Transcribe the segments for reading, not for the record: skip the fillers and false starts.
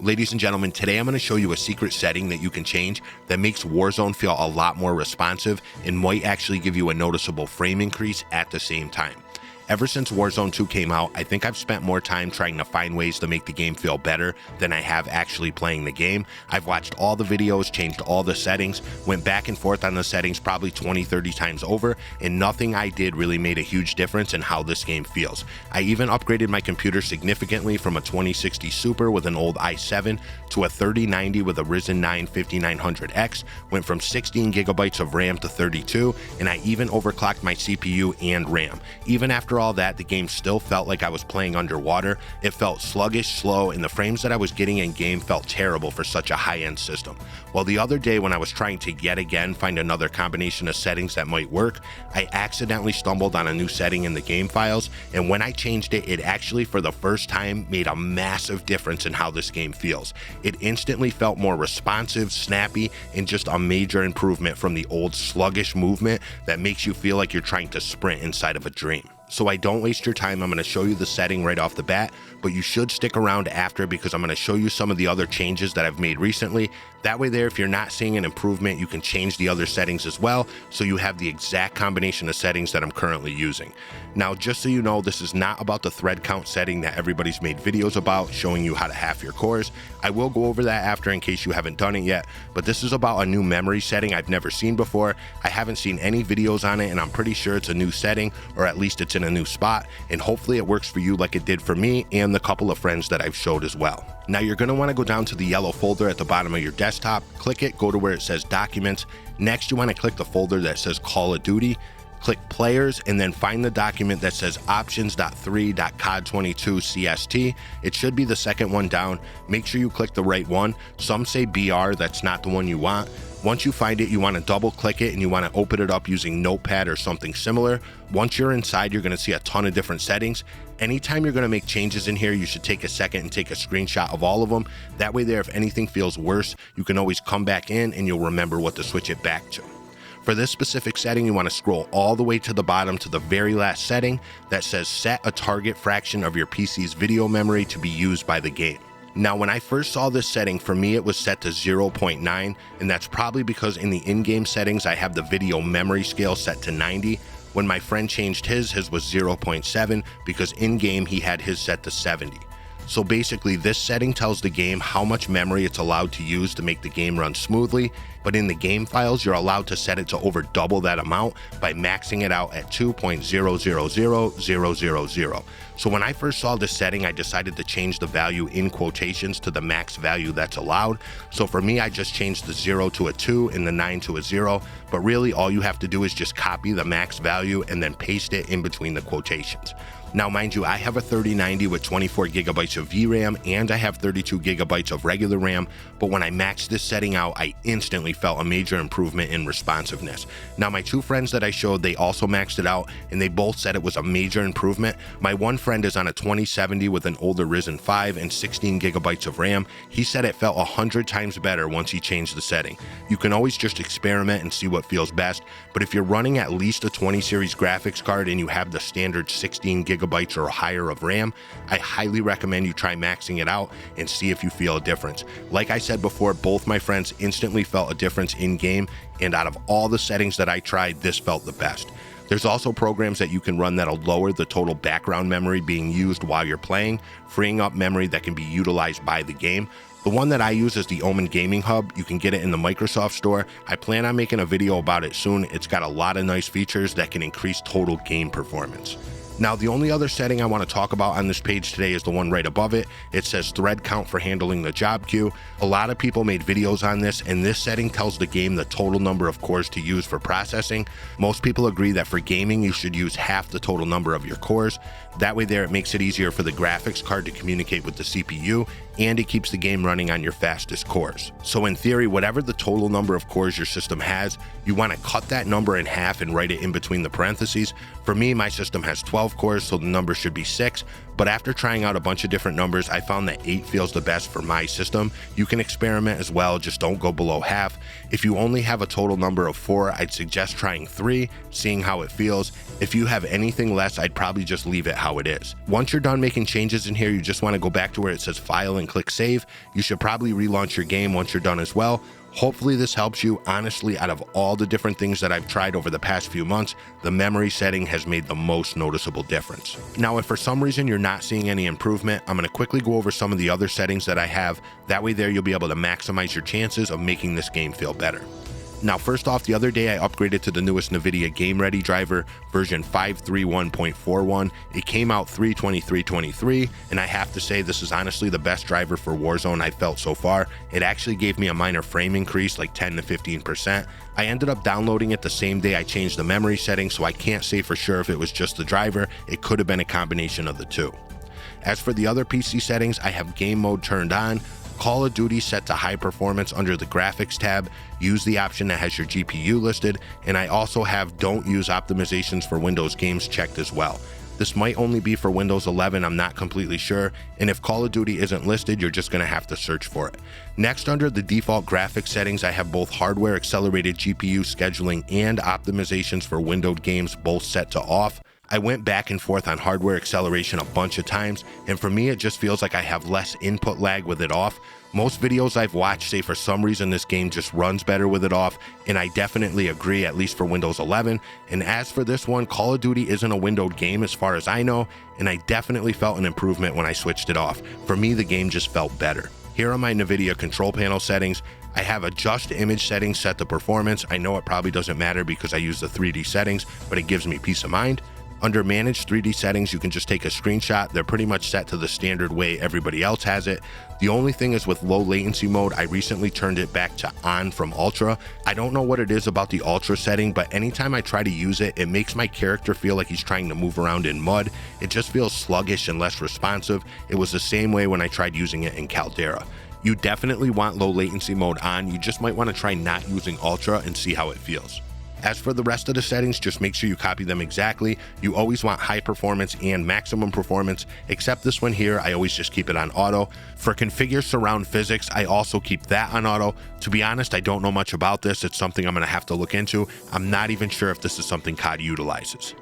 Ladies and gentlemen, today I'm going to show you a secret setting that you can change that makes Warzone feel a lot more responsive and might actually give you a noticeable frame increase at the same time. Ever since Warzone 2 came out, I think I've spent more time trying to find ways to make the game feel better than I have actually playing the game. I've watched all the videos, changed all the settings, went back and forth on the settings probably 20-30 times over, and nothing I did really made a huge difference in how this game feels. I even upgraded my computer significantly from a 2060 Super with an old i7 to a 3090 with a Ryzen 9 5900X, went from 16 gigabytes of RAM to 32, and I even overclocked my CPU and RAM. Even after all that, the game still felt like I was playing underwater. It felt sluggish, slow, and the frames that I was getting in game felt terrible for such a high-end system. Well, the other day when I was trying to yet again find another combination of settings that might work, I accidentally stumbled on a new setting in the game files, and when I changed it, it actually for the first time made a massive difference in how this game feels. It instantly felt more responsive, snappy, and just a major improvement from the old sluggish movement that makes you feel like you're trying to sprint inside of a dream. So I don't waste your time, I'm going to show you the setting right off the bat, but you should stick around after because I'm going to show you some of the other changes that I've made recently. That way there, if you're not seeing an improvement, you can change the other settings as well, so you have the exact combination of settings that I'm currently using. Now, just so you know, this is not about the thread count setting that everybody's made videos about, showing you how to half your cores. I will go over that after in case you haven't done it yet, but this is about a new memory setting I've never seen before. I haven't seen any videos on it, and I'm pretty sure it's a new setting, or at least it's in a new spot, and hopefully it works for you like it did for me and the couple of friends that I've showed as well. Now you're going to want to go down to the yellow folder at the bottom of your desktop, click it, go to where it says Documents. Next you want to click the folder that says Call of Duty, click Players, and then find the document that says options.3.cod22cst. It should be the second one down. Make sure you click the right one. Some say BR, that's not the one you want. Once you find it, you want to double click it and you want to open it up using Notepad or something similar. Once you're inside, you're going to see a ton of different settings. Anytime you're going to make changes in here, you should take a second and take a screenshot of all of them. That way there, if anything feels worse, you can always come back in and you'll remember what to switch it back to. For this specific setting, you want to scroll all the way to the bottom to the very last setting that says set a target fraction of your PC's video memory to be used by the game. Now, when I first saw this setting, for me it was set to 0.9, and that's probably because in the in-game settings I have the video memory scale set to 90. When my friend changed his was 0.7 because in-game he had his set to 70. So basically this setting tells the game how much memory it's allowed to use to make the game run smoothly, but in the game files you're allowed to set it to over double that amount by maxing it out at 2.000000. So when I first saw this setting, I decided to change the value in quotations to the max value that's allowed. So for me, I just changed the 0 to a 2 and the 9 to a 0, but really all you have to do is just copy the max value and then paste it in between the quotations. Now, mind you, I have a 3090 with 24 gigabytes of VRam and I have 32 gigabytes of regular RAM, but when I maxed this setting out, I instantly felt a major improvement in responsiveness. Now, my two friends that I showed, they also maxed it out and they both said it was a major improvement. My one friend is on a 2070 with an older Ryzen 5 and 16 gigabytes of RAM. He said it felt 100 times better once he changed the setting. You can always just experiment and see what feels best, but if you're running at least a 20 series graphics card and you have the standard 16 gigabytes or higher of RAM, I highly recommend you try maxing it out and see if you feel a difference. Like I said before, both my friends instantly felt a difference in game, and out of all the settings that I tried, this felt the best. There's also programs that you can run that'll lower the total background memory being used while you're playing, freeing up memory that can be utilized by the game. The one that I use is the Omen Gaming Hub. You can get it in the Microsoft Store. I plan on making a video about it soon. It's got a lot of nice features that can increase total game performance. Now, the only other setting I want to talk about on this page today is the one right above it. It says thread count for handling the job queue. A lot of people made videos on this, and this setting tells the game the total number of cores to use for processing. Most people agree that for gaming, you should use half the total number of your cores. That way there, it makes it easier for the graphics card to communicate with the CPU, and it keeps the game running on your fastest cores. So in theory, whatever the total number of cores your system has, you want to cut that number in half and write it in between the parentheses. For me, my system has 12 cores, so the number should be 6, but after trying out a bunch of different numbers, I found that 8 feels the best for my system. You can experiment as well, just don't go below half. If you only have a total number of 4, I'd suggest trying 3, seeing how it feels. If you have anything less, I'd probably just leave it how it is. Once you're done making changes in here, you just want to go back to where it says File and click Save. You should probably relaunch your game once you're done as well. Hopefully this helps you. Honestly, out of all the different things that I've tried over the past few months, the memory setting has made the most noticeable difference. Now, if for some reason you're not seeing any improvement, I'm going to quickly go over some of the other settings that I have. That way there you'll be able to maximize your chances of making this game feel better. Now, first off, the other day I upgraded to the newest Nvidia Game Ready driver, version 531.41. It came out 3/23/23, and I have to say this is honestly the best driver for Warzone I've felt so far. It actually gave me a minor frame increase, like 10 to 15%. I ended up downloading it the same day I changed the memory settings, so I can't say for sure if it was just the driver. It could have been a combination of the two. As for the other PC settings, I have game mode turned on, Call of Duty set to high performance under the graphics tab, use the option that has your GPU listed, and I also have don't use optimizations for Windows games checked as well. This might only be for Windows 11, I'm not completely sure, and if Call of Duty isn't listed, you're just going to have to search for it. Next, under the default graphics settings, I have both hardware accelerated GPU scheduling and optimizations for windowed games both set to off. I went back and forth on hardware acceleration a bunch of times, and for me it just feels like I have less input lag with it off. Most videos I've watched say for some reason this game just runs better with it off, and I definitely agree, at least for Windows 11. And as for this one, Call of Duty isn't a windowed game as far as I know, and I definitely felt an improvement when I switched it off. For me, the game just felt better. Here are my Nvidia control panel settings. I have adjust image settings set to performance. I know it probably doesn't matter because I use the 3D settings, but it gives me peace of mind. Under manage 3D settings, you can just take a screenshot. They're pretty much set to the standard way everybody else has it. The only thing is with low latency mode, I recently turned it back to on from ultra. I don't know what it is about the ultra setting, but anytime I try to use it, it makes my character feel like he's trying to move around in mud. It just feels sluggish and less responsive. It was the same way when I tried using it in Caldera. You definitely want low latency mode on. You just might want to try not using ultra and see how it feels. As for the rest of the settings, just make sure you copy them exactly. You always want high performance and maximum performance, except this one here, I always just keep it on auto. For configure surround physics, I also keep that on auto. To be honest, I don't know much about this. It's something I'm gonna have to look into. I'm not even sure if this is something COD utilizes.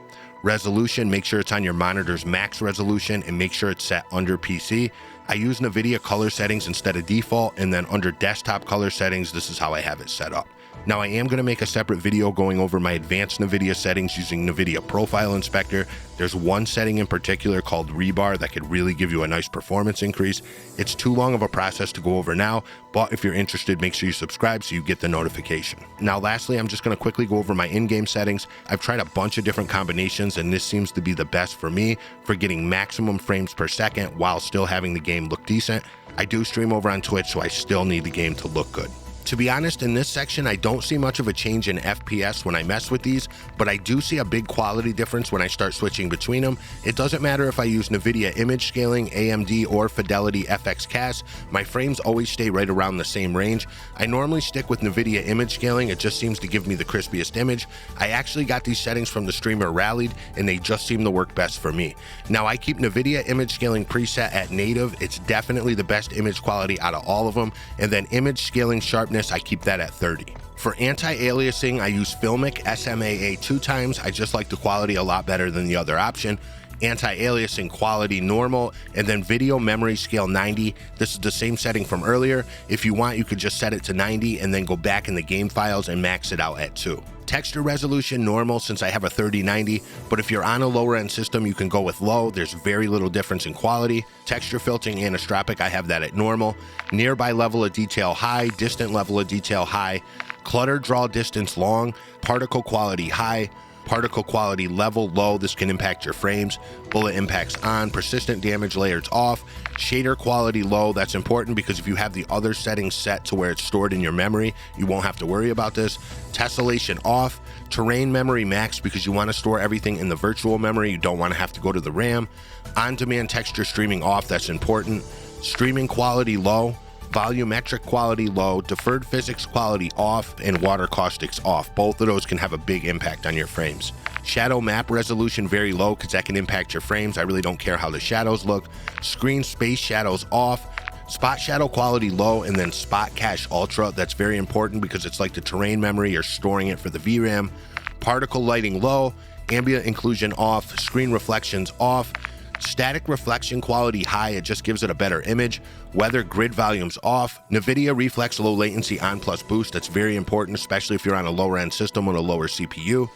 Resolution, make sure it's on your monitor's max resolution and make sure it's set under PC. I use Nvidia color settings instead of default, and then under desktop color settings, this is how I have it set up. Now, I am going to make a separate video going over my advanced Nvidia settings using Nvidia Profile Inspector. There's one setting in particular called rebar that could really give you a nice performance increase. It's too long of a process to go over now, but if you're interested, make sure you subscribe so you get the notification. Now, lastly, I'm just going to quickly go over my in-game settings. I've tried a bunch of different combinations, and this seems to be the best for me for getting maximum frames per second while still having the game look decent. I do stream over on Twitch, so I still need the game to look good. To be honest, in this section, I don't see much of a change in FPS when I mess with these, but I do see a big quality difference when I start switching between them. It doesn't matter if I use Nvidia image scaling, AMD, or Fidelity FX Cast, my frames always stay right around the same range. I normally stick with Nvidia image scaling, it just seems to give me the crispiest image. I actually got these settings from the streamer Rallied, and they just seem to work best for me. Now, I keep Nvidia image scaling preset at native. It's definitely the best image quality out of all of them, and then image scaling sharpness, I keep that at 30. For anti-aliasing, I use Filmic SMAA 2 times. I just like the quality a lot better than the other option. Anti-aliasing quality normal, and then video memory scale 90. This is the same setting from earlier. If you want, you could just set it to 90 and then go back in the game files and max it out at 2. Texture resolution normal since I have a 3090, but if you're on a lower end system, you can go with low. There's very little difference in quality. Texture filtering anisotropic, I have that at normal. Nearby level of detail high, distant level of detail high, clutter draw distance long, particle quality high, particle quality level low. This can impact your frames. Bullet impacts on, persistent damage layers off, shader quality low. That's important because if you have the other settings set to where it's stored in your memory, you won't have to worry about this. Tessellation off, terrain memory max because you want to store everything in the virtual memory. You don't want to have to go to the RAM. On-demand texture streaming off, that's important. Streaming quality low, volumetric quality low, deferred physics quality off, and water caustics off. Both of those can have a big impact on your frames. Shadow map resolution very low because that can impact your frames. I really don't care how the shadows look. Screen space shadows off. Spot shadow quality low, and then spot cache ultra. That's very important because it's like the terrain memory. You're storing it for the VRAM. Particle lighting low. Ambient inclusion off. Screen reflections off. Static reflection quality high, it just gives it a better image. Weather grid volumes off. Nvidia reflex low latency on plus boost, that's very important, especially if you're on a lower end system with a lower CPU.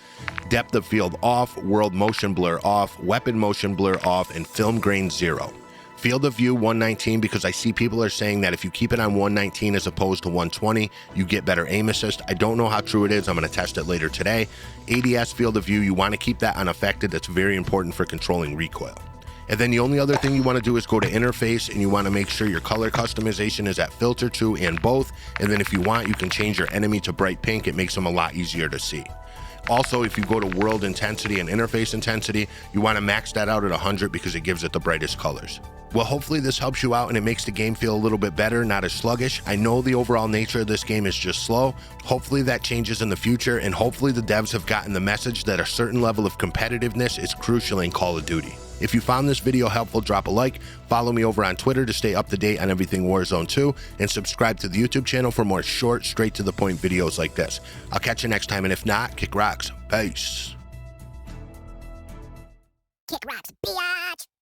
Depth of field off. World motion blur off. Weapon motion blur off, and film grain 0. Field of view 119, because I see people are saying that if you keep it on 119 as opposed to 120, you get better aim assist. I don't know how true it is. I'm going to test it later today. ADS field of view, you want to keep that unaffected. That's very important for controlling recoil. And then the only other thing you want to do is go to interface, and you want to make sure your color customization is at filter 2 and both. And then if you want, you can change your enemy to bright pink. It makes them a lot easier to see. Also, if you go to world intensity and interface intensity, you want to max that out at 100 because it gives it the brightest colors. Well, hopefully this helps you out and it makes the game feel a little bit better, not as sluggish. I know the overall nature of this game is just slow. Hopefully that changes in the future, and hopefully the devs have gotten the message that a certain level of competitiveness is crucial in Call of Duty. If you found this video helpful, drop a like, follow me over on Twitter to stay up to date on everything Warzone 2, and subscribe to the YouTube channel for more short, straight to the point videos like this. I'll catch you next time, and if not, kick rocks. Peace. Kick rocks, biatch!